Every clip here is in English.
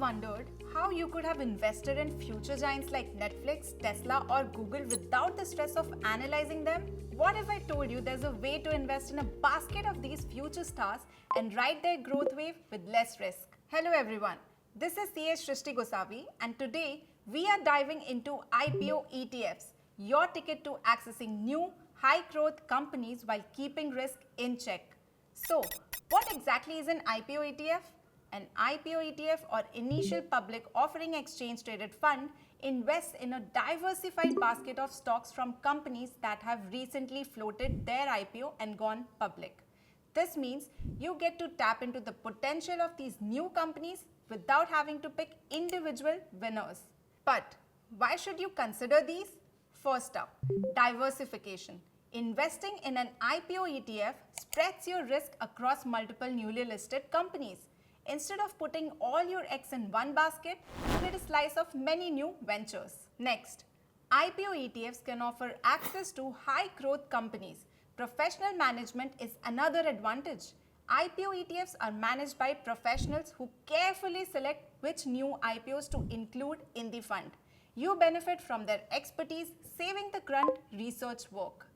wondered how you could have invested in future giants like Netflix, Tesla, or Google without the stress of analyzing them? What if I told you there's a way to invest in a basket of these future stars and ride their growth wave with less risk? Hello everyone, this is CA Shrishti Gosavi, and today we are diving into IPO ETFs, your ticket to accessing new high growth companies while keeping risk in check. So, what exactly is an IPO ETF? An IPO ETF, or Initial Public Offering Exchange Traded Fund, invests in a diversified basket of stocks from companies that have recently floated their IPO and gone public. This means you get to tap into the potential of these new companies without having to pick individual winners. But why should you consider these? First up, diversification. Investing in an IPO ETF spreads your risk across multiple newly listed companies. Instead of putting all your eggs in one basket, you get a slice of many new ventures. Next, IPO ETFs can offer access to high growth companies. Professional management is another advantage. IPO ETFs are managed by professionals who carefully select which new IPOs to include in the fund. You benefit from their expertise, saving the grunt research work.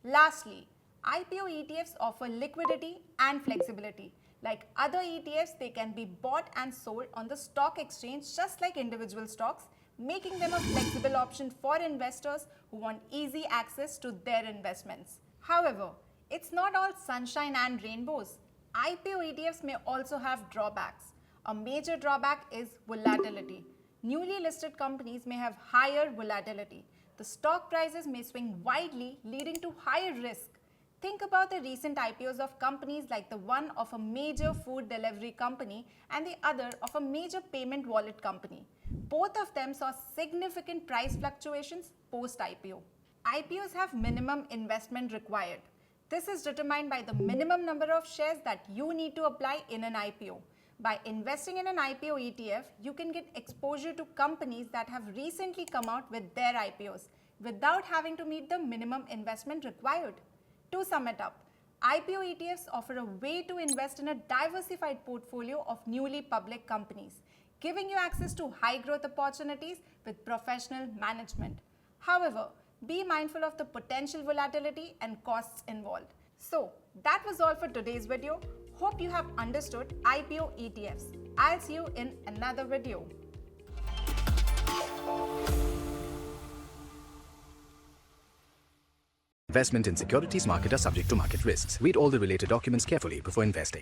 Lastly, IPO ETFs offer liquidity and flexibility. Like other ETFs, they can be bought and sold on the stock exchange just like individual stocks, making them a flexible option for investors who want easy access to their investments. However, it's not all sunshine and rainbows. IPO ETFs may also have drawbacks. A major drawback is volatility. Newly listed companies may have higher volatility. The stock prices may swing widely, leading to higher risk. Think about the recent IPOs of companies like the one of a major food delivery company and the other of a major payment wallet company. Both of them saw significant price fluctuations post-IPO. IPOs have minimum investment required. This is determined by the minimum number of shares that you need to apply in an IPO. By investing in an IPO ETF, you can get exposure to companies that have recently come out with their IPOs without having to meet the minimum investment required. To sum it up, IPO ETFs offer a way to invest in a diversified portfolio of newly public companies, giving you access to high growth opportunities with professional management. However, be mindful of the potential volatility and costs involved. So, that was all for today's video. Hope you have understood IPO ETFs. I'll see you in another video. Investment in securities market are subject to market risks. Read all the related documents carefully before investing.